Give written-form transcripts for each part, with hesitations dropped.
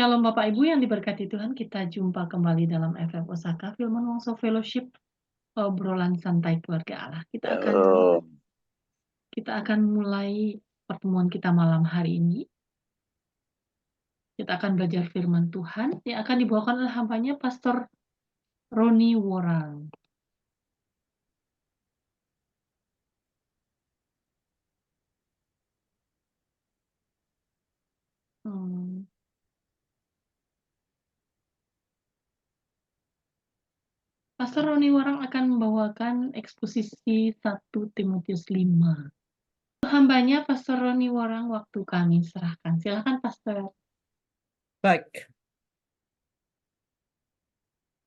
Shalom Bapak Ibu yang diberkati Tuhan, kita jumpa kembali dalam FF Osaka Firman Wongso Fellowship, obrolan santai keluarga Allah. Kita akan mulai pertemuan kita malam hari ini. Kita akan belajar firman Tuhan yang akan dibawakan oleh hambanya Pastor Roni Worang. Pastor Roni Worang akan membawakan eksposisi 1 Timotius 5. Hambanya Pastor Roni Worang, waktu kami serahkan. Silakan Pastor. Baik,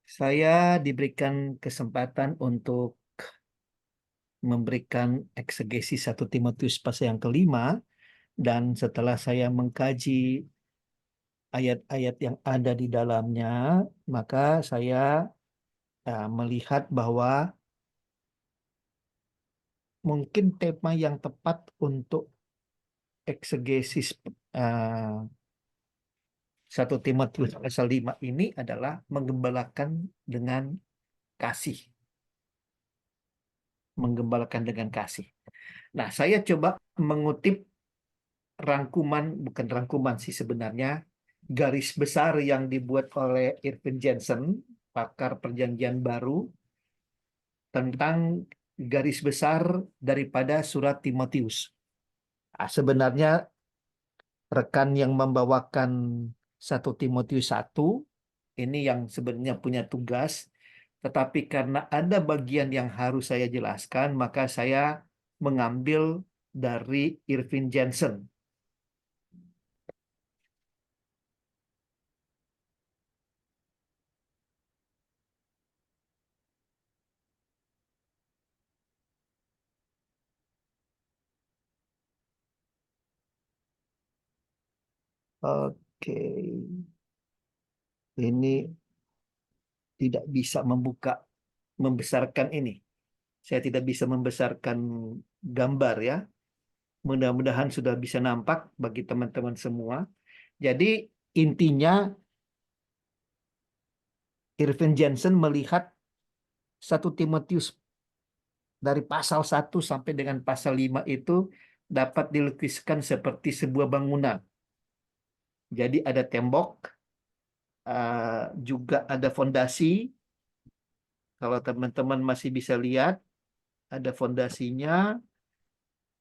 saya diberikan kesempatan untuk memberikan eksegesi 1 Timotius pasal yang kelima, dan setelah saya mengkaji ayat-ayat yang ada di dalamnya, maka saya melihat bahwa mungkin tema yang tepat untuk eksegesis 1 Timotius pasal 5 ini adalah menggembalakan dengan kasih. Menggembalakan dengan kasih. Nah, saya coba mengutip bukan rangkuman sih sebenarnya, garis besar yang dibuat oleh Irvin Jensen, pakar perjanjian baru, tentang garis besar daripada surat Timotius. Nah, sebenarnya rekan yang membawakan 1 Timotius 1 ini yang sebenarnya punya tugas, tetapi karena ada bagian yang harus saya jelaskan, maka saya mengambil dari Irvin Jensen. Oke, ini tidak bisa membesarkan ini. Saya tidak bisa membesarkan gambar ya. Mudah-mudahan sudah bisa nampak bagi teman-teman semua. Jadi intinya Irvin Jensen melihat 1 Timotius dari pasal 1 sampai dengan pasal 5 itu dapat dilukiskan seperti sebuah bangunan. Jadi ada tembok, juga ada fondasi. Kalau teman-teman masih bisa lihat, ada fondasinya,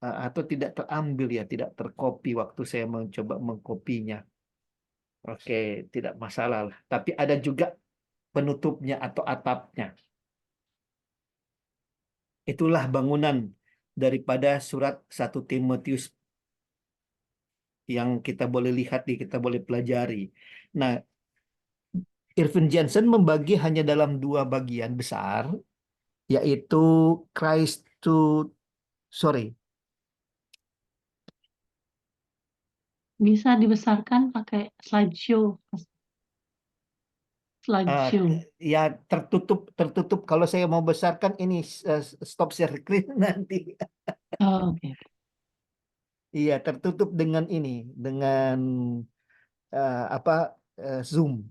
atau tidak terambil ya, tidak terkopi waktu saya mencoba mengkopinya. Oke, tidak masalah lah. Tapi ada juga penutupnya atau atapnya. Itulah bangunan daripada surat 1 Timotius yang kita boleh lihat, kita boleh pelajari. Nah, Irvin Jensen membagi hanya dalam 2 bagian besar, yaitu Christ to, sorry, Bisa dibesarkan pakai slideshow. ya tertutup. Kalau saya mau besarkan ini stop share screen nanti. Oke. Iya, tertutup dengan ini, dengan Zoom.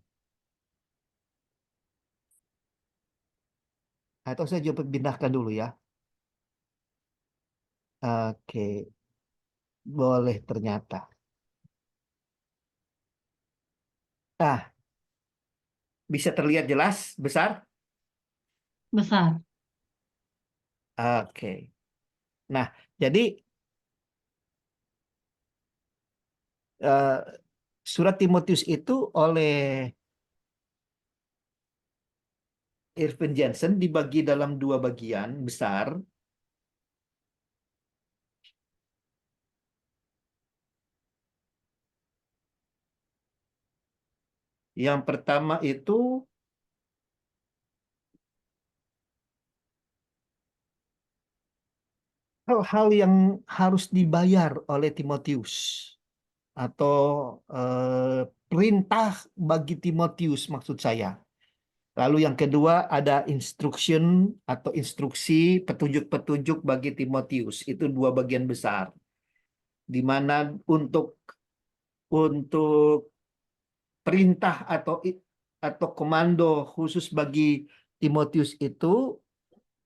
Atau saya coba pindahkan dulu ya. Oke, boleh ternyata. Nah, bisa terlihat jelas, besar? Besar. Oke. Nah, jadi surat Timotius itu oleh Irvin Jensen dibagi dalam 2 bagian besar. Yang pertama itu hal-hal yang harus dibayar oleh Timotius, atau perintah bagi Timotius maksud saya. Lalu yang kedua ada instruction atau instruksi, petunjuk-petunjuk bagi Timotius. Itu 2 bagian besar. Di mana untuk perintah atau komando khusus bagi Timotius itu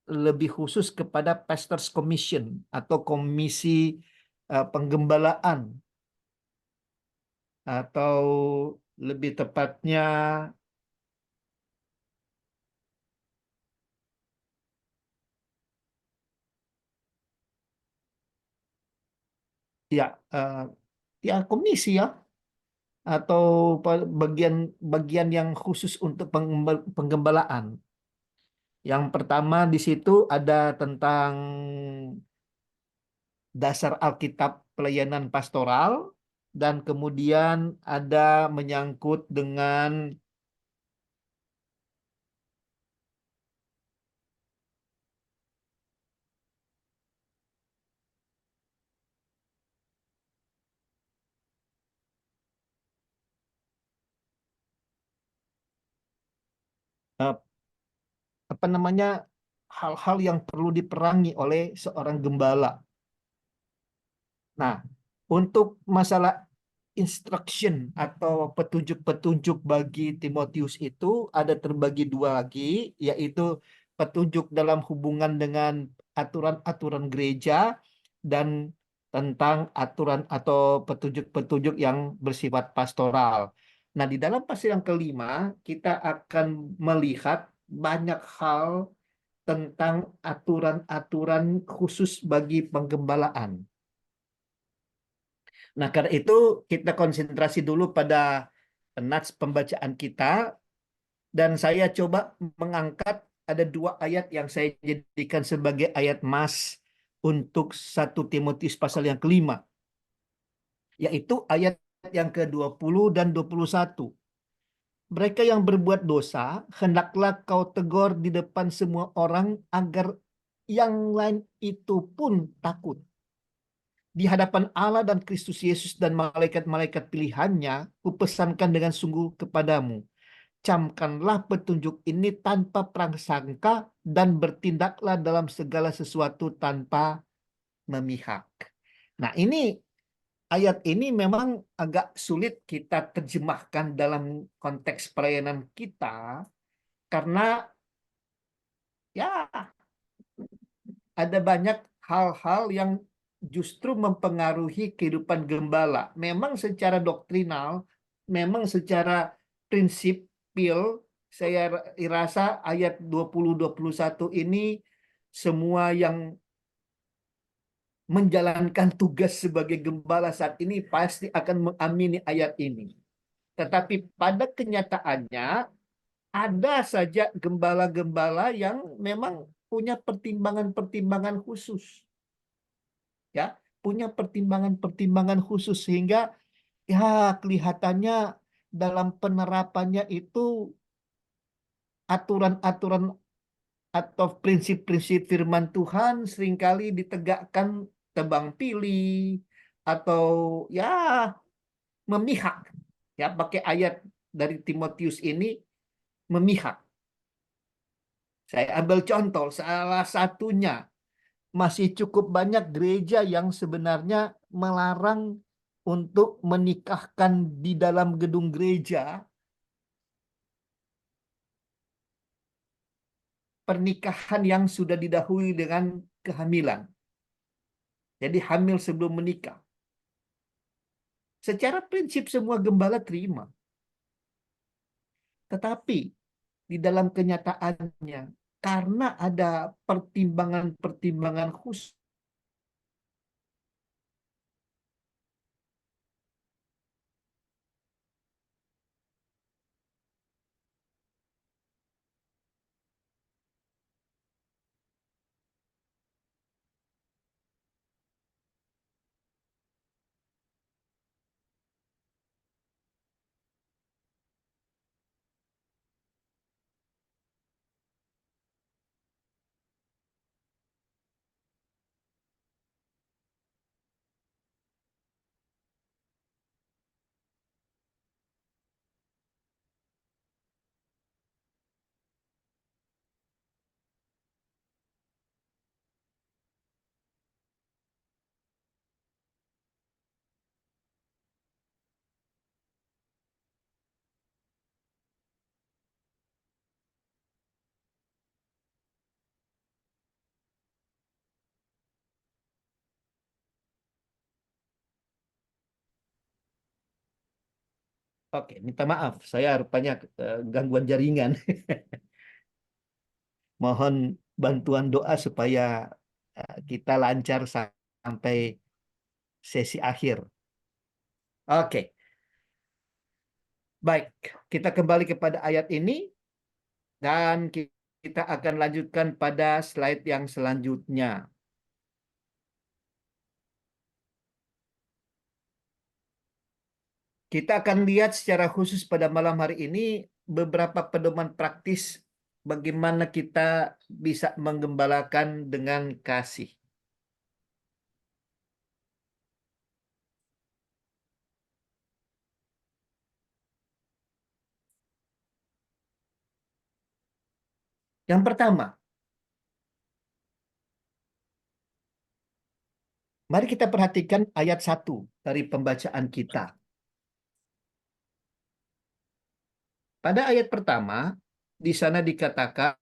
lebih khusus kepada Pastors Commission atau komisi penggembalaan, atau lebih tepatnya ya eh, ya komisi ya, atau bagian-bagian yang khusus untuk penggembalaan. Yang pertama di situ ada tentang dasar Alkitab pelayanan pastoral, dan kemudian ada menyangkut dengan eh, apa namanya, hal-hal yang perlu diperangi oleh seorang gembala. Nah, untuk masalah instruction atau petunjuk-petunjuk bagi Timotius itu ada terbagi dua lagi, yaitu petunjuk dalam hubungan dengan aturan-aturan gereja dan tentang aturan atau petunjuk-petunjuk yang bersifat pastoral. Nah, di dalam pasal yang kelima kita akan melihat banyak hal tentang aturan-aturan khusus bagi penggembalaan. Nah, karena itu kita konsentrasi dulu pada nats pembacaan kita, dan saya coba mengangkat ada dua ayat yang saya jadikan sebagai ayat mas untuk 1 Timotius pasal yang kelima, yaitu ayat yang ke-20 dan 21. Mereka yang berbuat dosa, hendaklah kau tegur di depan semua orang agar yang lain itu pun takut. Di hadapan Allah dan Kristus Yesus dan malaikat-malaikat pilihannya, kupesankan dengan sungguh kepadamu. Camkanlah petunjuk ini tanpa prasangka dan bertindaklah dalam segala sesuatu tanpa memihak. Nah, ayat ini memang agak sulit kita terjemahkan dalam konteks pelayanan kita, karena ya ada banyak hal-hal yang justru mempengaruhi kehidupan gembala. Memang secara doktrinal, memang secara prinsipil, saya rasa ayat 20-21 ini semua yang menjalankan tugas sebagai gembala saat ini pasti akan mengamini ayat ini. Tetapi pada kenyataannya ada saja gembala-gembala yang memang punya pertimbangan-pertimbangan khusus, ya, punya pertimbangan-pertimbangan khusus, sehingga ya kelihatannya dalam penerapannya itu aturan-aturan atau prinsip-prinsip firman Tuhan seringkali ditegakkan tebang pilih atau ya memihak, ya, pakai ayat dari Timotius ini, memihak. Saya ambil contoh salah satunya, masih cukup banyak gereja yang sebenarnya melarang untuk menikahkan di dalam gedung gereja pernikahan yang sudah didahului dengan kehamilan. Jadi hamil sebelum menikah. Secara prinsip semua gembala terima. Tetapi di dalam kenyataannya, karena ada pertimbangan-pertimbangan khusus, Oke, minta maaf, saya rupanya gangguan jaringan. Mohon bantuan doa supaya kita lancar sampai sesi akhir. Oke, baik. Kita kembali kepada ayat ini dan kita akan lanjutkan pada slide yang selanjutnya. Kita akan lihat secara khusus pada malam hari ini beberapa pedoman praktis bagaimana kita bisa menggembalakan dengan kasih. Yang pertama, mari kita perhatikan ayat 1 dari pembacaan kita. Pada ayat pertama, di sana dikatakan,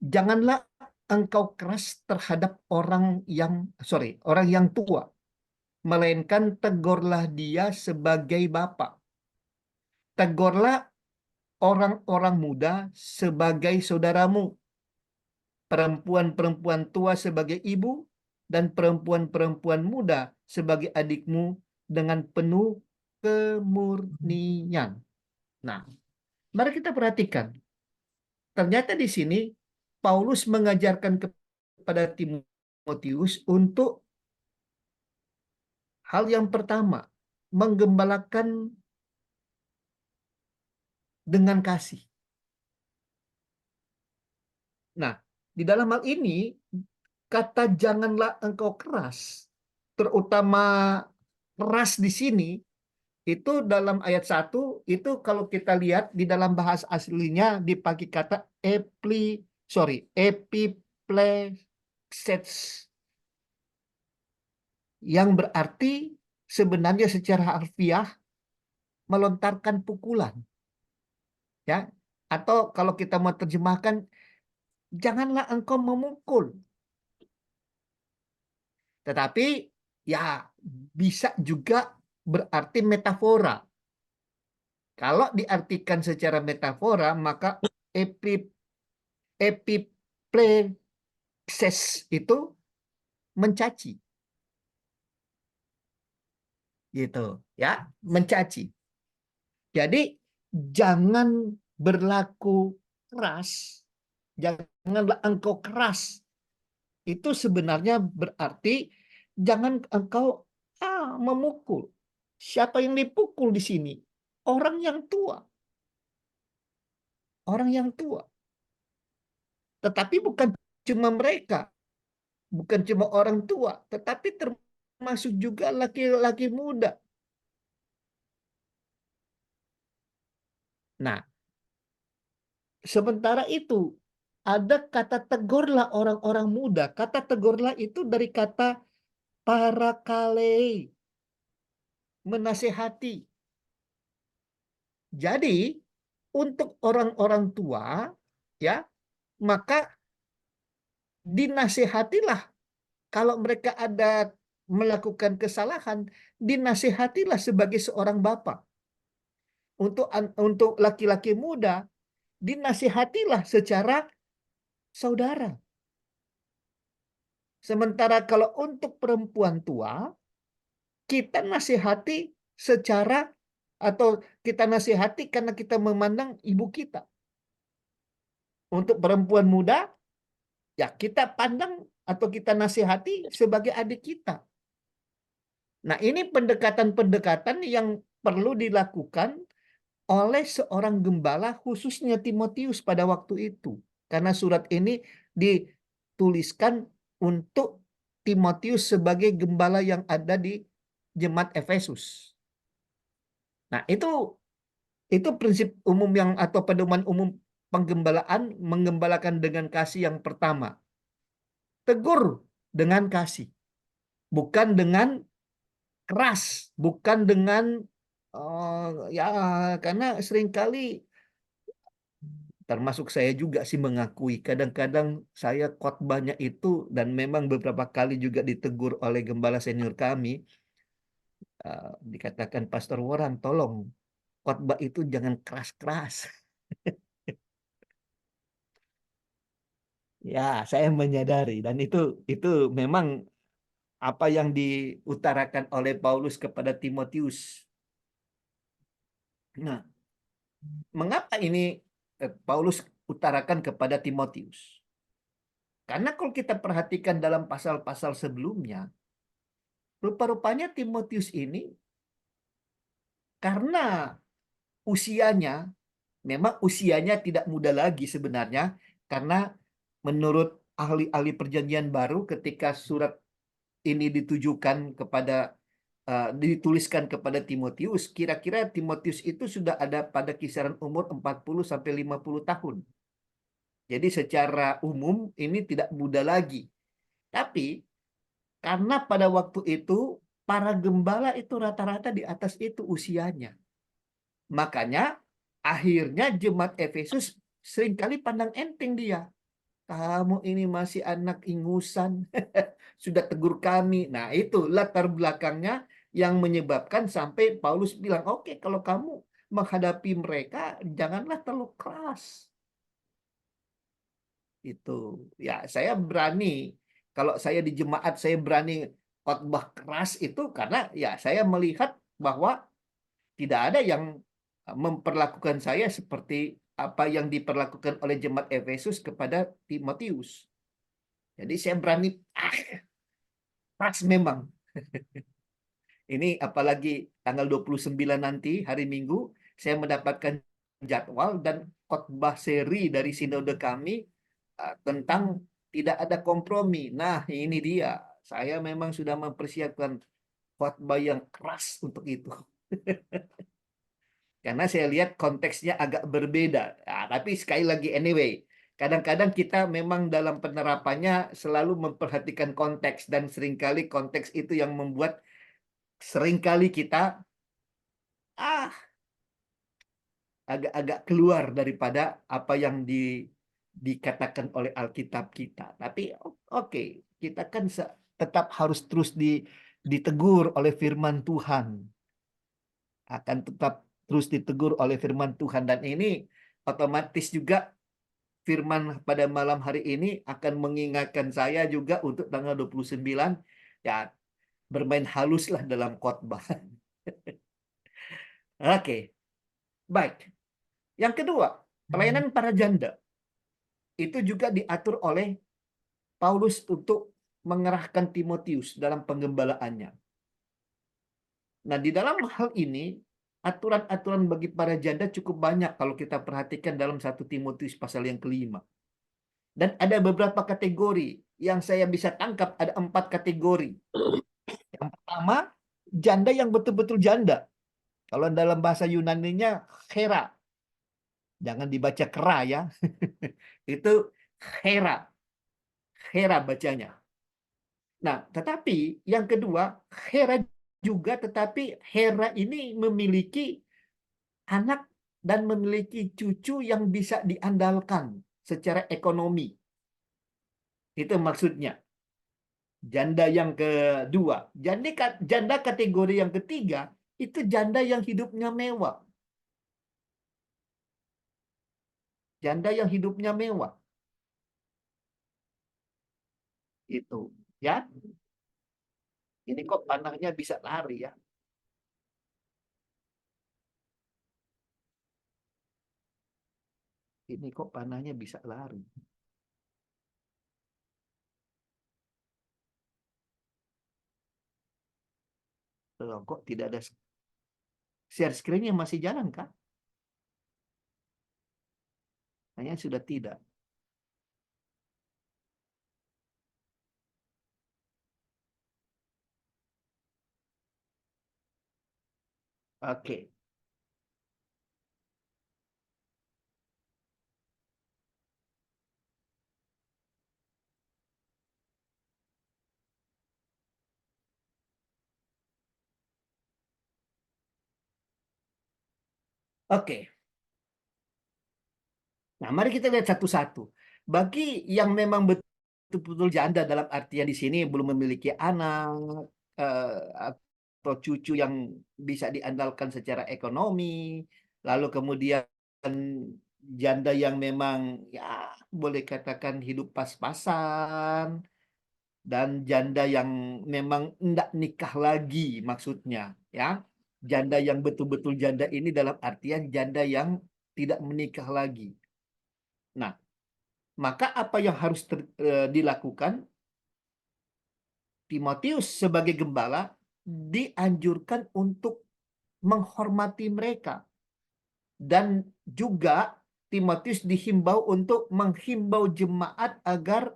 janganlah engkau keras terhadap orang yang tua, melainkan tegurlah dia sebagai bapa. Tegurlah orang-orang muda sebagai saudaramu, perempuan-perempuan tua sebagai ibu, dan perempuan-perempuan muda sebagai adikmu dengan penuh kemurnian. Nah, mari kita perhatikan. Ternyata di sini Paulus mengajarkan kepada Timotius untuk hal yang pertama, menggembalakan dengan kasih. Nah, di dalam hal ini, kata janganlah engkau keras, terutama keras di sini, itu dalam ayat 1, itu kalau kita lihat di dalam bahasa aslinya dipakai kata epipleses, yang berarti sebenarnya secara harfiah melontarkan pukulan. Ya, atau kalau kita mau terjemahkan, janganlah engkau memukul. Tetapi ya bisa juga berarti metafora. Kalau diartikan secara metafora, maka epipleses itu mencaci. Gitu, ya, mencaci. Jadi jangan berlaku keras, janganlah engkau keras. Itu sebenarnya berarti jangan engkau memukul. Siapa yang dipukul di sini? Orang yang tua. Orang yang tua. Tetapi bukan cuma mereka, bukan cuma orang tua, tetapi termasuk juga laki-laki muda. Nah, sementara itu ada kata tegurlah orang-orang muda. Kata tegurlah itu dari kata parakalei, menasehati. Jadi untuk orang-orang tua, ya, maka dinasehatilah kalau mereka ada melakukan kesalahan, dinasehatilah sebagai seorang bapak. Untuk laki-laki muda, dinasehatilah secara saudara. Sementara kalau untuk perempuan tua, kita nasihati secara atau kita nasihati karena kita memandang ibu kita. Untuk perempuan muda, ya kita pandang atau kita nasihati sebagai adik kita. Nah, ini pendekatan-pendekatan yang perlu dilakukan oleh seorang gembala, khususnya Timotius pada waktu itu. Karena surat ini dituliskan untuk Timotius sebagai gembala yang ada di jemaat Efesus. Nah, itu prinsip umum yang atau pedoman umum penggembalaan, menggembalakan dengan kasih yang pertama. Tegur dengan kasih, bukan dengan keras, bukan dengan ya, karena seringkali termasuk saya juga sih mengakui kadang-kadang saya khotbahnya itu dan memang beberapa kali juga ditegur oleh gembala senior kami, Dikatakan Pastor Warren, tolong khotbah itu jangan keras-keras. Ya, saya menyadari dan itu memang apa yang diutarakan oleh Paulus kepada Timotius. Nah, mengapa ini Paulus utarakan kepada Timotius? Karena kalau kita perhatikan dalam pasal-pasal sebelumnya, rupa-rupanya Timotius ini karena usianya, memang usianya tidak muda lagi sebenarnya, karena menurut ahli-ahli perjanjian baru ketika surat ini dituliskan kepada Timotius, kira-kira Timotius itu sudah ada pada kisaran umur 40 sampai 50 tahun. Jadi secara umum ini tidak muda lagi. Tapi karena pada waktu itu para gembala itu rata-rata di atas itu usianya. Makanya akhirnya jemaat Efesus seringkali pandang enteng dia. Kamu ini masih anak ingusan, sudah tegur kami. Nah, itu latar belakangnya yang menyebabkan sampai Paulus bilang, oke, kalau kamu menghadapi mereka, janganlah terlalu keras. Itu, ya saya berani. Kalau saya di jemaat, saya berani khotbah keras itu karena ya saya melihat bahwa tidak ada yang memperlakukan saya seperti apa yang diperlakukan oleh jemaat Efesus kepada Timotius. Jadi saya berani, pas memang. Ini apalagi tanggal 29 nanti, hari Minggu, saya mendapatkan jadwal dan khotbah seri dari sinode kami tentang tidak ada kompromi. Nah, ini dia. Saya memang sudah mempersiapkan khotbah yang keras untuk itu. Karena saya lihat konteksnya agak berbeda. Nah, tapi sekali lagi anyway, kadang-kadang kita memang dalam penerapannya selalu memperhatikan konteks dan seringkali konteks itu yang membuat seringkali kita agak-agak keluar daripada apa yang dikatakan oleh Alkitab kita. Tapi oke, kita kan tetap harus terus ditegur oleh firman Tuhan. Akan tetap terus ditegur oleh firman Tuhan. Dan ini otomatis juga firman pada malam hari ini akan mengingatkan saya juga untuk tanggal 29, ya bermain haluslah dalam khotbah. Oke, baik. Yang kedua, pelayanan para janda. Itu juga diatur oleh Paulus untuk mengerahkan Timotius dalam penggembalaannya. Nah, di dalam hal ini, aturan-aturan bagi para janda cukup banyak kalau kita perhatikan dalam 1 Timotius pasal yang kelima. Dan ada beberapa kategori yang saya bisa tangkap, ada 4 kategori. Yang pertama, janda yang betul-betul janda. Kalau dalam bahasa Yunaninya, hera. Jangan dibaca kera ya. Itu hera. Hera bacanya. Nah, tetapi yang kedua, Hera juga, tetapi Hera ini memiliki anak dan memiliki cucu yang bisa diandalkan secara ekonomi. Itu maksudnya. Janda yang kedua. Janda kategori yang ketiga, itu janda yang hidupnya mewah. Janda yang hidupnya mewah. Itu. Ya. Ini kok panahnya bisa lari ya. Ini kok panahnya bisa lari. Loh, kok tidak ada share screen yang masih jalan kah? Hanya sudah tidak. Oke. Oke. Nah, mari kita lihat satu-satu. Bagi yang memang betul-betul janda dalam artian di sini belum memiliki anak, atau cucu yang bisa diandalkan secara ekonomi, lalu kemudian janda yang memang ya boleh katakan hidup pas-pasan, dan janda yang memang enggak nikah lagi maksudnya ya. Janda yang betul-betul janda ini dalam artian janda yang tidak menikah lagi. Nah, maka apa yang harus dilakukan? Timotius sebagai gembala dianjurkan untuk menghormati mereka, dan juga Timotius dihimbau untuk menghimbau jemaat agar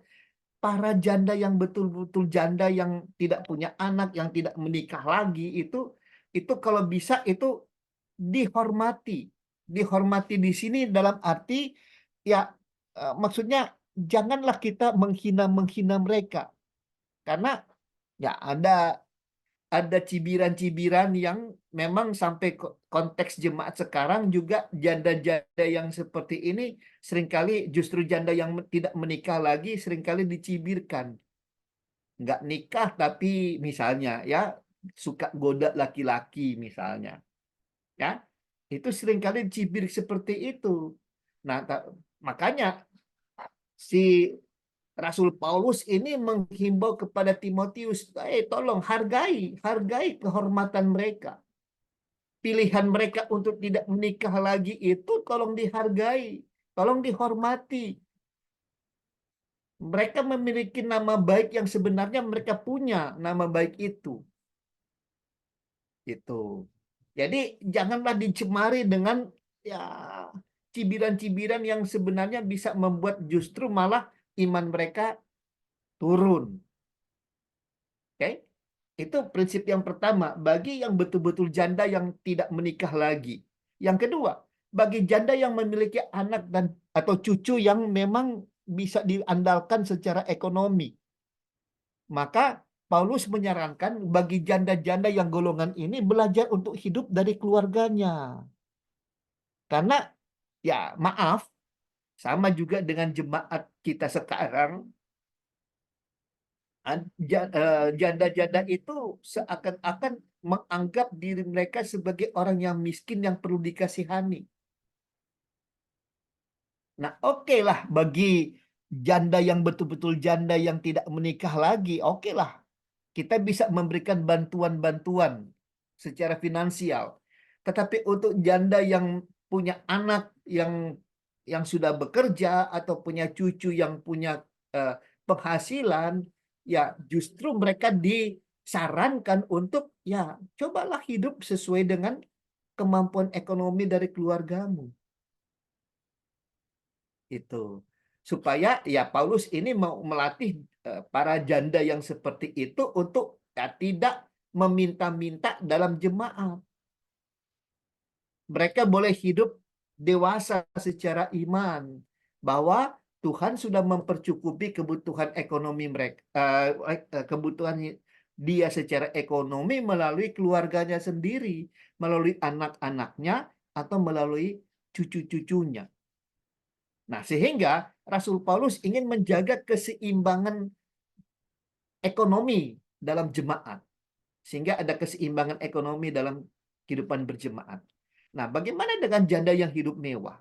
para janda yang betul-betul janda yang tidak punya anak, yang tidak menikah lagi itu kalau bisa itu dihormati. Dihormati di sini dalam arti ya maksudnya janganlah kita menghina-menghina mereka, karena ya ada cibiran-cibiran yang memang sampai konteks jemaat sekarang juga janda-janda yang seperti ini seringkali justru janda yang tidak menikah lagi seringkali dicibirkan. Nggak nikah tapi misalnya ya suka goda laki-laki misalnya. Ya, itu seringkali dicibir seperti itu. Nah, makanya si Rasul Paulus ini menghimbau kepada Timotius, tolong hargai kehormatan mereka. Pilihan mereka untuk tidak menikah lagi itu tolong dihargai, tolong dihormati. Mereka memiliki nama baik yang sebenarnya mereka punya nama baik itu. Itu. Jadi janganlah dicemari dengan ya cibiran-cibiran yang sebenarnya bisa membuat justru malah iman mereka turun. Oke? Itu prinsip yang pertama bagi yang betul-betul janda yang tidak menikah lagi. Yang kedua, bagi janda yang memiliki anak dan atau cucu yang memang bisa diandalkan secara ekonomi. Maka Paulus menyarankan bagi janda-janda yang golongan ini belajar untuk hidup dari keluarganya. Karena ya maaf, sama juga dengan jemaat kita sekarang, janda-janda itu seakan-akan menganggap diri mereka sebagai orang yang miskin yang perlu dikasihani. Nah, oke lah bagi janda yang betul-betul janda yang tidak menikah lagi, oke lah. Kita bisa memberikan bantuan-bantuan secara finansial. Tetapi untuk janda yang punya anak yang sudah bekerja atau punya cucu yang punya eh, penghasilan, ya justru mereka disarankan untuk ya cobalah hidup sesuai dengan kemampuan ekonomi dari keluargamu. Itu supaya ya Paulus ini mau melatih para janda yang seperti itu untuk ya, tidak meminta-minta dalam jemaat. Mereka boleh hidup dewasa secara iman bahwa Tuhan sudah mempercukupi kebutuhan ekonomi mereka, kebutuhan dia secara ekonomi melalui keluarganya sendiri, melalui anak-anaknya atau melalui cucu-cucunya. Nah, sehingga Rasul Paulus ingin menjaga keseimbangan ekonomi dalam jemaat. Sehingga ada keseimbangan ekonomi dalam kehidupan berjemaat. Nah, bagaimana dengan janda yang hidup mewah?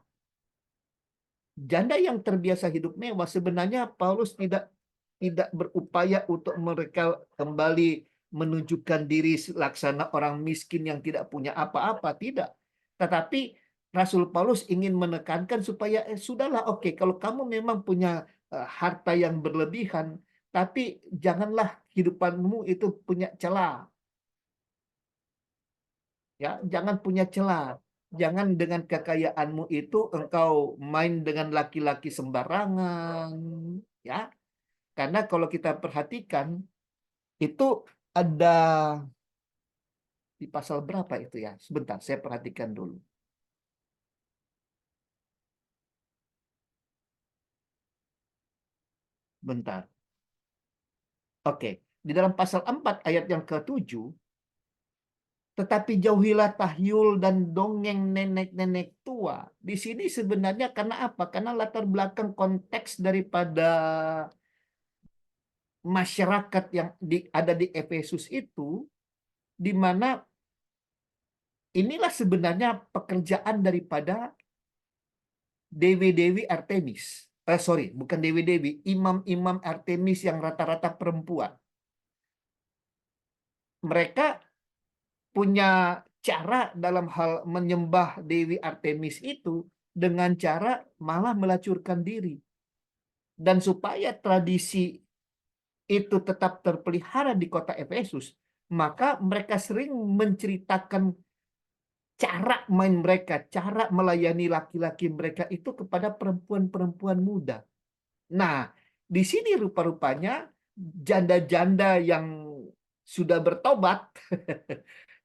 Janda yang terbiasa hidup mewah, sebenarnya Paulus tidak berupaya untuk mereka kembali menunjukkan diri laksana orang miskin yang tidak punya apa-apa, tidak. Tetapi Rasul Paulus ingin menekankan supaya sudahlah, oke, kalau kamu memang punya harta yang berlebihan, tapi janganlah hidupanmu itu punya celah. Ya, jangan punya celah. Jangan dengan kekayaanmu itu engkau main dengan laki-laki sembarangan, ya. Karena kalau kita perhatikan itu ada di pasal berapa itu ya? Sebentar, saya perhatikan dulu. Bentar. Oke, di dalam pasal 4 ayat yang ke-7, tetapi jauhilah tahyul dan dongeng nenek-nenek tua. Di sini sebenarnya karena apa? Karena latar belakang konteks daripada masyarakat yang ada di Efesus itu di mana inilah sebenarnya pekerjaan daripada dewi-dewi Artemis. Sorry, bukan dewi-dewi, imam-imam Artemis yang rata-rata perempuan. Mereka punya cara dalam hal menyembah Dewi Artemis itu dengan cara malah melacurkan diri. Dan supaya tradisi itu tetap terpelihara di kota Efesus, maka mereka sering menceritakan cara main mereka, cara melayani laki-laki mereka itu kepada perempuan-perempuan muda. Nah, di sini rupa-rupanya janda-janda yang sudah bertobat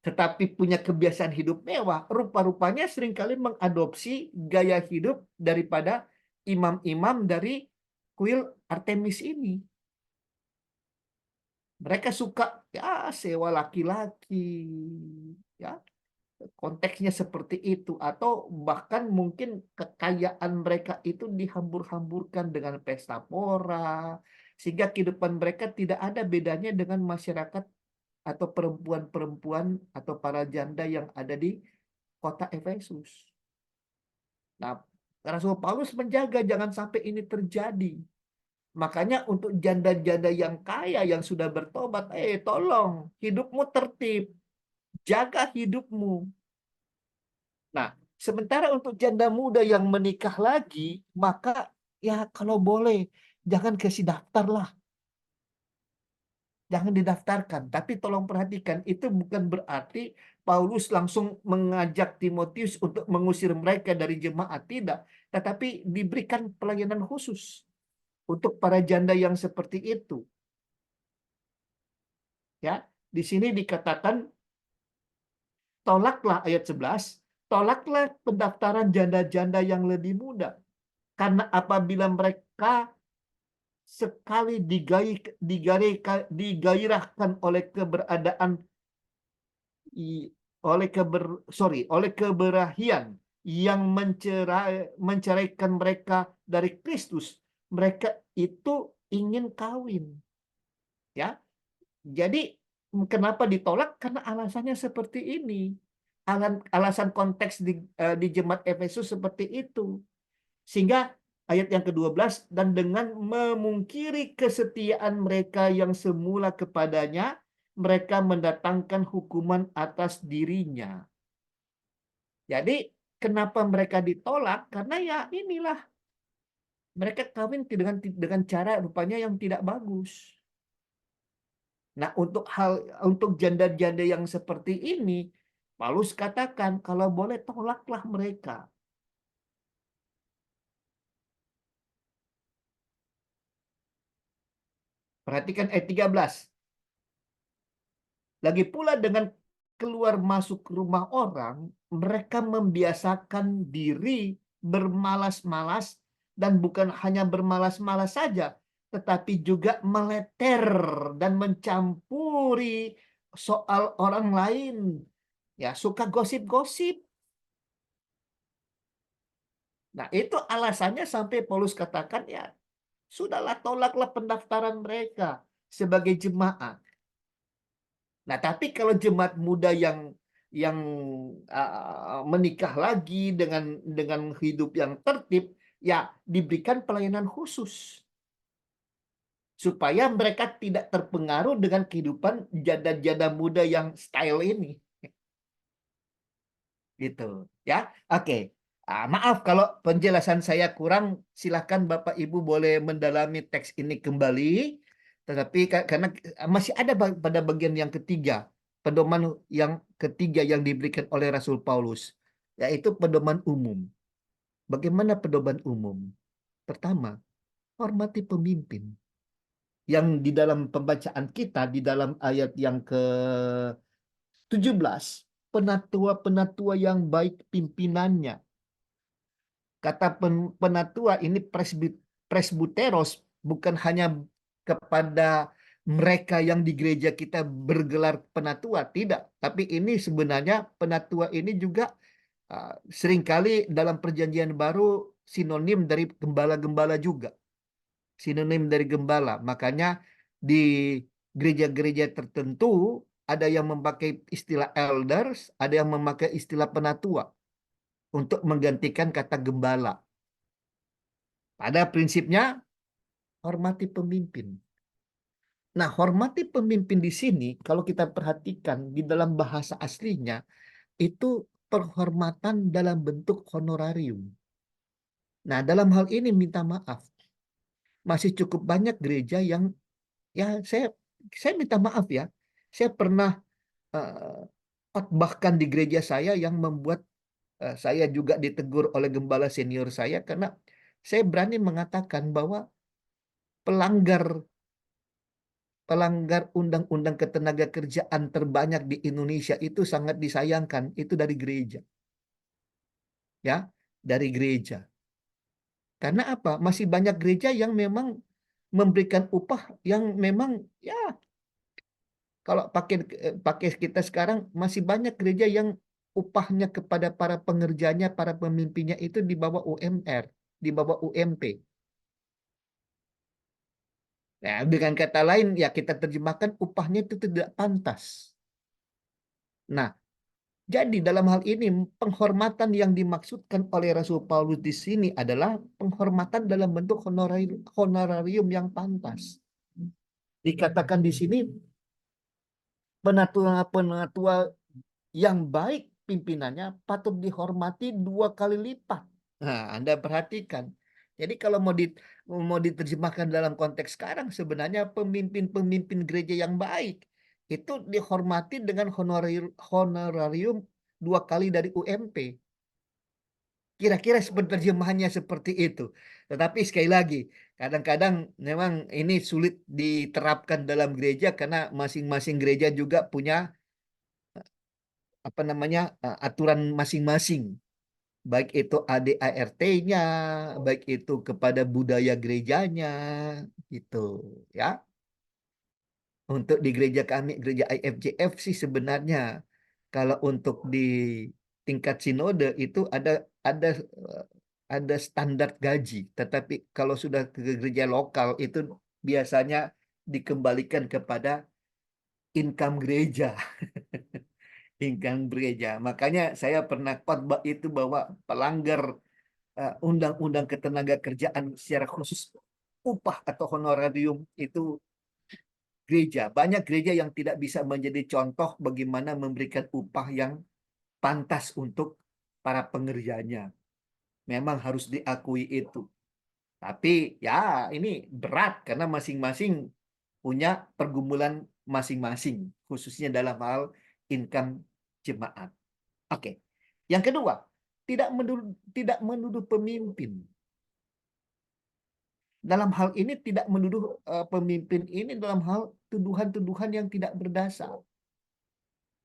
tetapi punya kebiasaan hidup mewah, rupa-rupanya seringkali mengadopsi gaya hidup daripada imam-imam dari kuil Artemis ini. Mereka suka ya sewa laki-laki, ya konteksnya seperti itu, atau bahkan mungkin kekayaan mereka itu dihambur-hamburkan dengan pesta pora, sehingga kehidupan mereka tidak ada bedanya dengan masyarakat atau perempuan-perempuan atau para janda yang ada di kota Efesus. Nah, Rasul Paulus menjaga jangan sampai ini terjadi. Makanya untuk janda-janda yang kaya yang sudah bertobat, tolong hidupmu tertib, jaga hidupmu. Nah, sementara untuk janda muda yang menikah lagi, maka ya kalau boleh jangan kasih daftar lah. Jangan didaftarkan. Tapi tolong perhatikan, itu bukan berarti Paulus langsung mengajak Timotius untuk mengusir mereka dari jemaat. Tidak. Tetapi diberikan pelayanan khusus untuk para janda yang seperti itu. Ya, di sini dikatakan tolaklah ayat 11, tolaklah pendaftaran janda-janda yang lebih muda. Karena apabila mereka sekali digairahkan oleh keberadaan oleh keberahian yang menceraikan mereka dari Kristus, mereka itu ingin kawin. Ya, jadi kenapa ditolak? Karena alasannya seperti ini. Alasan konteks di jemaat Efesus seperti itu. Sehingga ayat yang ke-12, dan dengan memungkiri kesetiaan mereka yang semula kepadanya, mereka mendatangkan hukuman atas dirinya. Jadi kenapa mereka ditolak? Karena ya inilah, mereka kawin dengan cara rupanya yang tidak bagus. Nah, untuk janda-janda yang seperti ini, Paulus katakan kalau boleh tolaklah mereka. Perhatikan ayat 13. Lagi pula dengan keluar masuk rumah orang, mereka membiasakan diri bermalas-malas, dan bukan hanya bermalas-malas saja, tetapi juga meleter dan mencampuri soal orang lain. Ya, suka gosip-gosip. Nah, itu alasannya sampai Paulus katakan ya, sudahlah tolaklah pendaftaran mereka sebagai jemaat. Nah, tapi kalau jemaat muda yang menikah lagi dengan hidup yang tertib, ya diberikan pelayanan khusus supaya mereka tidak terpengaruh dengan kehidupan janda-janda muda yang style ini. Gitu, ya. Oke. Maaf kalau penjelasan saya kurang, silakan Bapak Ibu boleh mendalami teks ini kembali. Tetapi karena masih ada pada bagian yang ketiga, pedoman yang ketiga yang diberikan oleh Rasul Paulus, yaitu pedoman umum. Bagaimana pedoman umum? Pertama, hormati pemimpin. Yang di dalam pembacaan kita, di dalam ayat yang ke-17, penatua-penatua yang baik pimpinannya. Kata penatua ini presbuteros, bukan hanya kepada mereka yang di gereja kita bergelar penatua, tidak. Tapi ini sebenarnya penatua ini juga seringkali dalam perjanjian baru sinonim dari gembala-gembala juga. Sinonim dari gembala. Makanya di gereja-gereja tertentu ada yang memakai istilah elders, ada yang memakai istilah penatua untuk menggantikan kata gembala. Pada prinsipnya, hormati pemimpin. Nah, hormati pemimpin di sini, kalau kita perhatikan di dalam bahasa aslinya, itu penghormatan dalam bentuk honorarium. Nah, dalam hal ini minta maaf. Masih cukup banyak gereja yang, ya saya minta maaf ya, saya pernah bahkan di gereja saya yang membuat saya juga ditegur oleh gembala senior saya karena saya berani mengatakan bahwa pelanggar pelanggar undang-undang ketenagakerjaan terbanyak di Indonesia itu sangat disayangkan itu dari gereja. Ya, dari gereja. Karena apa? Masih banyak gereja yang memang memberikan upah yang memang ya kalau pakai kita sekarang masih banyak gereja yang upahnya kepada para pengerjanya, para pemimpinnya itu di bawah UMR, di bawah UMP. Nah, dengan kata lain ya kita terjemahkan upahnya itu tidak pantas. Nah, jadi dalam hal ini penghormatan yang dimaksudkan oleh Rasul Paulus di sini adalah penghormatan dalam bentuk honorarium yang pantas. Dikatakan di sini penatua-penatua yang baik pimpinannya patut dihormati 2 kali lipat. Nah, Anda perhatikan. Jadi kalau mau diterjemahkan dalam konteks sekarang sebenarnya pemimpin-pemimpin gereja yang baik itu dihormati dengan honorarium 2 kali dari UMP. Kira-kira terjemahannya seperti itu. Tetapi sekali lagi, kadang-kadang memang ini sulit diterapkan dalam gereja karena masing-masing gereja juga punya aturan masing-masing. Baik itu ADART-nya, baik itu kepada budaya gerejanya, gitu ya. Untuk di gereja kami, gereja IFJF sih sebenarnya kalau untuk di tingkat sinode itu ada standar gaji, tetapi kalau sudah ke gereja lokal itu biasanya dikembalikan kepada income gereja. Income gereja. Makanya saya pernah khotbah itu bahwa pelanggar undang-undang ketenagakerjaan secara khusus upah atau honorarium itu gereja. Banyak gereja yang tidak bisa menjadi contoh bagaimana memberikan upah yang pantas untuk para pengerjanya. Memang harus diakui itu. Tapi ya ini berat karena masing-masing punya pergumulan masing-masing, khususnya dalam hal income jemaat. Oke. Yang kedua, tidak menuduh pemimpin. Dalam hal ini tidak menuduh pemimpin ini dalam hal tuduhan-tuduhan yang tidak berdasar.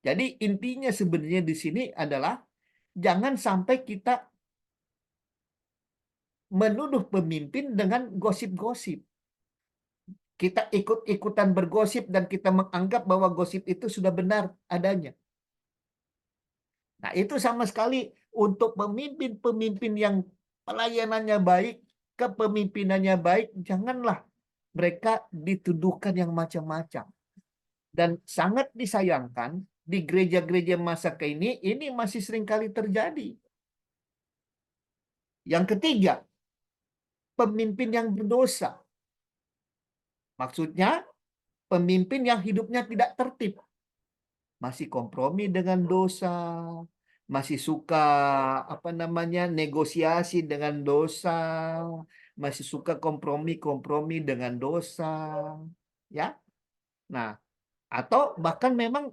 Jadi intinya sebenarnya di sini adalah jangan sampai kita menuduh pemimpin dengan gosip-gosip. Kita ikut-ikutan bergosip dan kita menganggap bahwa gosip itu sudah benar adanya. Nah, itu sama sekali untuk pemimpin-pemimpin yang pelayanannya baik, kepemimpinannya baik, janganlah mereka dituduhkan yang macam-macam. Dan sangat disayangkan di gereja-gereja masa kini ini masih seringkali terjadi. Yang ketiga, pemimpin yang berdosa. Maksudnya, pemimpin yang hidupnya tidak tertib. Masih kompromi dengan dosa, masih suka negosiasi dengan dosa, masih suka kompromi-kompromi dengan dosa, ya. Nah, atau bahkan memang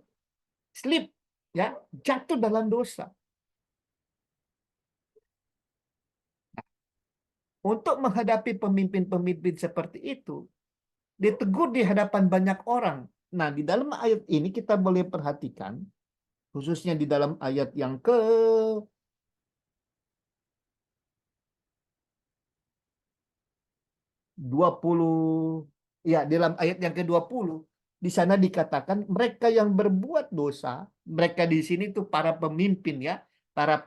slip, ya, jatuh dalam dosa. Untuk menghadapi pemimpin-pemimpin seperti itu, ditegur di hadapan banyak orang. Nah, di dalam ayat ini kita boleh perhatikan, khususnya di dalam ayat yang ke 20, ya, dalam ayat yang ke-20, di sana dikatakan mereka yang berbuat dosa, mereka di sini tuh para pemimpin ya, para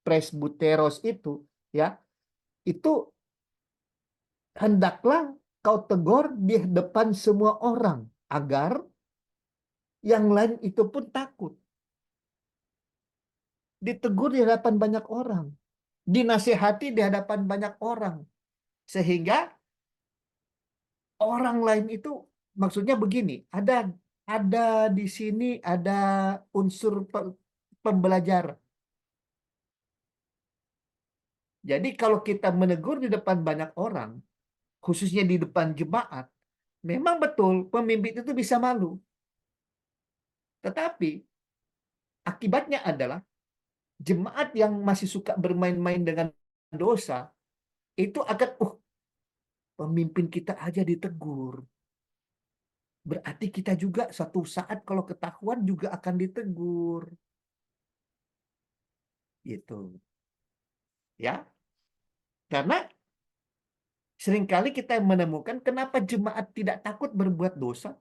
presbuteros itu ya, itu hendaklah kau tegur di depan semua orang agar Yang lain itu pun takut. Ditegur di hadapan banyak orang. Dinasehati di hadapan banyak orang. Sehingga orang lain itu, maksudnya begini, ada di sini ada unsur pembelajar. Jadi kalau kita menegur di depan banyak orang, khususnya di depan jemaat, memang betul pemimpin itu bisa malu. Tetapi akibatnya adalah jemaat yang masih suka bermain-main dengan dosa, itu akan, pemimpin kita aja ditegur. Berarti kita juga suatu saat kalau ketahuan juga akan ditegur. Gitu. Ya. Karena seringkali kita menemukan kenapa jemaat tidak takut berbuat dosa.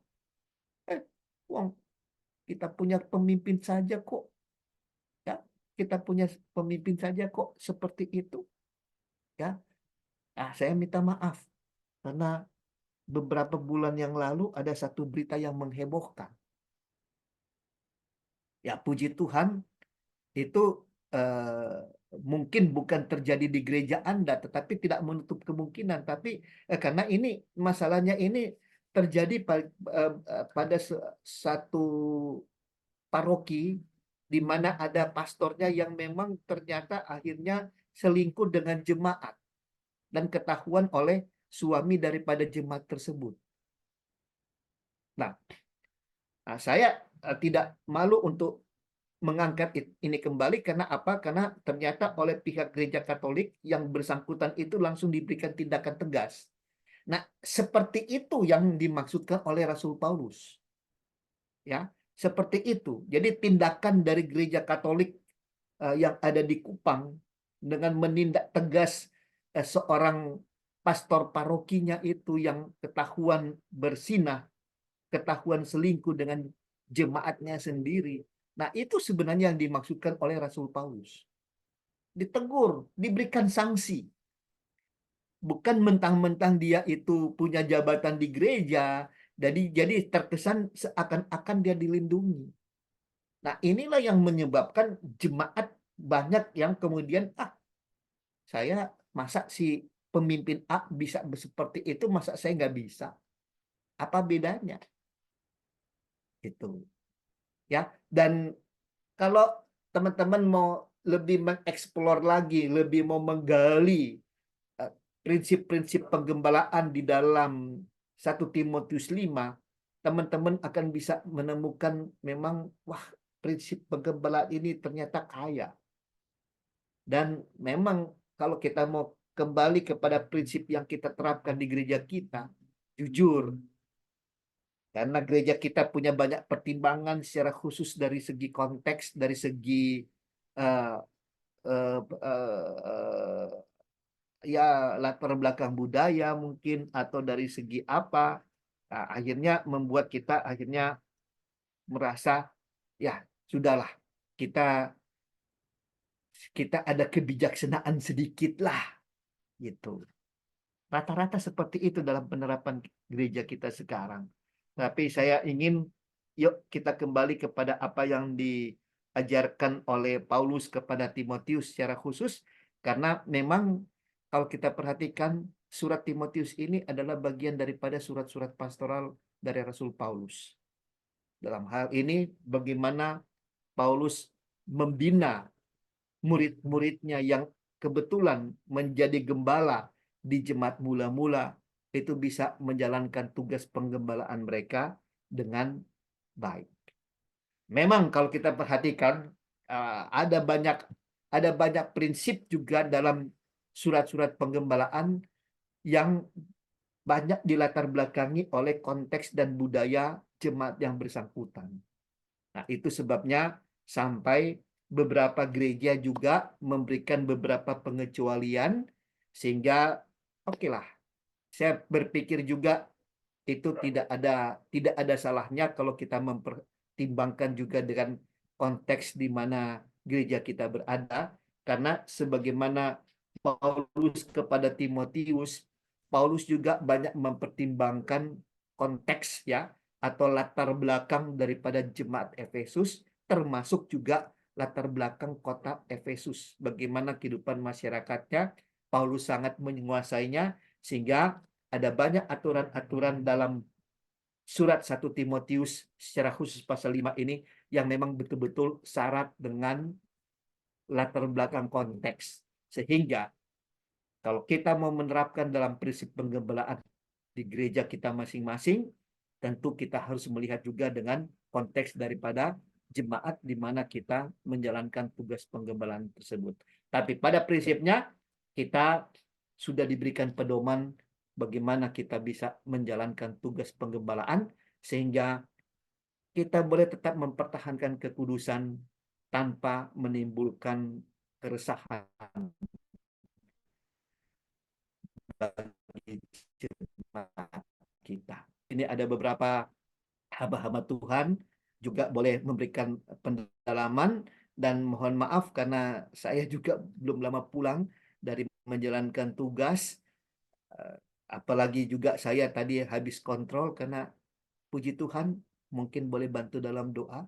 Wong, kita punya pemimpin saja kok. Ya, kita punya pemimpin saja kok seperti itu. Ya, saya minta maaf karena beberapa bulan yang lalu ada satu berita yang menghebohkan. Ya, puji Tuhan itu eh, mungkin bukan terjadi di gereja Anda, tetapi tidak menutup kemungkinan. Tapi karena ini masalahnya ini terjadi pada satu paroki di mana ada pastornya yang memang ternyata akhirnya selingkuh dengan jemaat dan ketahuan oleh suami daripada jemaat tersebut. Nah, saya tidak malu untuk mengangkat ini kembali karena apa? Karena ternyata oleh pihak gereja Katolik yang bersangkutan itu langsung diberikan tindakan tegas. Nah, seperti itu yang dimaksudkan oleh Rasul Paulus. Ya, seperti itu. Jadi tindakan dari gereja Katolik yang ada di Kupang dengan menindak tegas seorang pastor parokinya itu yang ketahuan bersinah, ketahuan selingkuh dengan jemaatnya sendiri. Nah, itu sebenarnya yang dimaksudkan oleh Rasul Paulus. Ditegur, diberikan sanksi. Bukan mentang-mentang dia itu punya jabatan di gereja, jadi terkesan seakan-akan dia dilindungi. Nah, inilah yang menyebabkan jemaat banyak yang kemudian, saya masa si pemimpin A bisa seperti itu, masa saya nggak bisa? Apa bedanya? Itu. Ya, dan kalau teman-teman mau lebih mengeksplor lagi, lebih mau menggali prinsip-prinsip penggembalaan di dalam 1 Timotius 5, teman-teman akan bisa menemukan memang, wah, prinsip penggembalaan ini ternyata kaya. Dan memang kalau kita mau kembali kepada prinsip yang kita terapkan di gereja kita, jujur, karena gereja kita punya banyak pertimbangan secara khusus dari segi konteks, dari segi uh, uh, uh, ya latar belakang budaya mungkin atau dari segi apa. Nah, akhirnya membuat kita akhirnya merasa, ya sudahlah, kita kita ada kebijaksanaan sedikit lah gitu. Rata-rata seperti itu dalam penerapan gereja kita sekarang. Tapi saya ingin, yuk kita kembali kepada apa yang diajarkan oleh Paulus kepada Timotius secara khusus, karena memang kalau kita perhatikan surat Timotius ini adalah bagian daripada surat-surat pastoral dari Rasul Paulus. Dalam hal ini, bagaimana Paulus membina murid-muridnya yang kebetulan menjadi gembala di jemaat mula-mula, itu bisa menjalankan tugas penggembalaan mereka dengan baik. Memang kalau kita perhatikan ada banyak prinsip juga dalam surat-surat penggembalaan yang banyak dilatar belakangi oleh konteks dan budaya jemaat yang bersangkutan. Nah, itu sebabnya sampai beberapa gereja juga memberikan beberapa pengecualian sehingga oke lah. Saya berpikir juga itu tidak ada salahnya kalau kita mempertimbangkan juga dengan konteks di mana gereja kita berada, karena sebagaimana Paulus kepada Timotius, Paulus juga banyak mempertimbangkan konteks, ya, atau latar belakang daripada jemaat Efesus, termasuk juga latar belakang kota Efesus. Bagaimana kehidupan masyarakatnya, Paulus sangat menguasainya, sehingga ada banyak aturan-aturan dalam surat 1 Timotius secara khusus pasal 5 ini yang memang betul-betul syarat dengan latar belakang konteks. Sehingga kalau kita mau menerapkan dalam prinsip penggembalaan di gereja kita masing-masing, tentu kita harus melihat juga dengan konteks daripada jemaat di mana kita menjalankan tugas penggembalaan tersebut. Tapi pada prinsipnya kita sudah diberikan pedoman bagaimana kita bisa menjalankan tugas penggembalaan sehingga kita boleh tetap mempertahankan kekudusan tanpa menimbulkan keresahan bagi jemaat kita. Ini ada beberapa hamba-hamba Tuhan juga boleh memberikan pendalaman, dan mohon maaf karena saya juga belum lama pulang dari menjalankan tugas, apalagi juga saya tadi habis kontrol karena puji Tuhan mungkin boleh bantu dalam doa.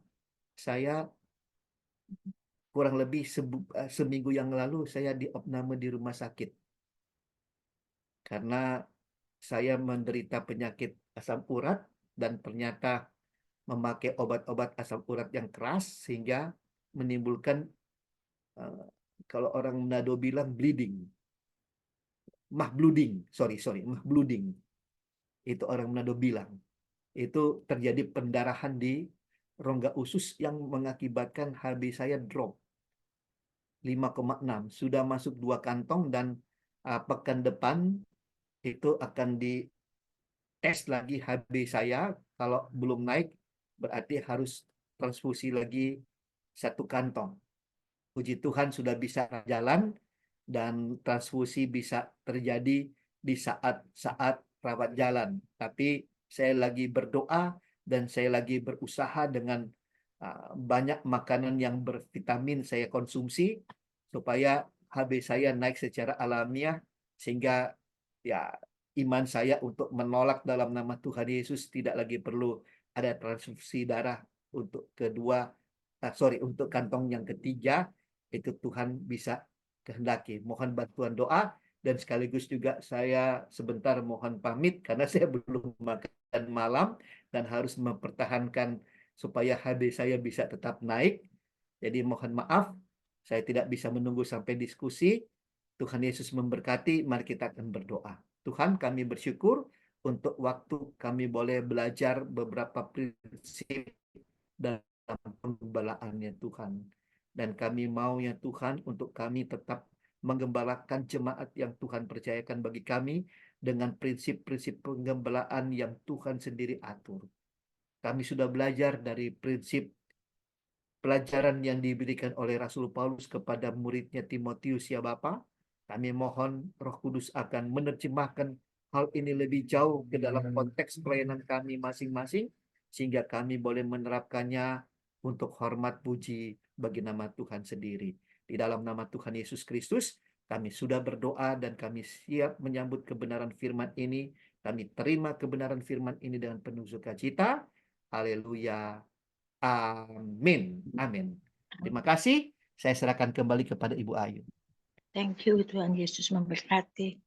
Saya kurang lebih seminggu yang lalu saya diopname di rumah sakit karena saya menderita penyakit asam urat dan ternyata memakai obat-obat asam urat yang keras sehingga menimbulkan kalau orang Manado bilang bleeding, mah blooding. Itu orang Manado bilang. Itu terjadi pendarahan di rongga usus yang mengakibatkan HB saya drop 5,6. Sudah masuk 2 kantong dan pekan depan itu akan dites lagi HB saya. Kalau belum naik berarti harus transfusi lagi 1 kantong. Puji Tuhan sudah bisa jalan dan transfusi bisa terjadi di saat-saat rawat jalan. Tapi saya lagi berdoa dan saya lagi berusaha dengan banyak makanan yang bervitamin saya konsumsi supaya HB saya naik secara alamiah sehingga ya iman saya untuk menolak dalam nama Tuhan Yesus tidak lagi perlu ada transfusi darah untuk untuk kantong yang ketiga, itu Tuhan bisa kehendaki. Mohon bantuan doa dan sekaligus juga saya sebentar mohon pamit karena saya belum makan malam dan harus mempertahankan supaya HB saya bisa tetap naik. Jadi mohon maaf, saya tidak bisa menunggu sampai diskusi. Tuhan Yesus memberkati, mari kita akan berdoa. Tuhan, kami bersyukur untuk waktu kami boleh belajar beberapa prinsip dalam penggembalaannya Tuhan. Dan kami mau ya Tuhan untuk kami tetap menggembalakan jemaat yang Tuhan percayakan bagi kami dengan prinsip-prinsip penggembalaan yang Tuhan sendiri atur. Kami sudah belajar dari prinsip pelajaran yang diberikan oleh Rasul Paulus kepada muridnya Timotius ya Bapa. Kami mohon Roh Kudus akan menerjemahkan hal ini lebih jauh ke dalam konteks pelayanan kami masing-masing sehingga kami boleh menerapkannya untuk hormat puji bagi nama Tuhan sendiri. Di dalam nama Tuhan Yesus Kristus, kami sudah berdoa dan kami siap menyambut kebenaran firman ini. Kami terima kebenaran firman ini dengan penuh sukacita. Haleluya. Amin. Amin. Terima kasih. Saya serahkan kembali kepada Ibu Ayu. Thank you, Tuhan Yesus memberkati.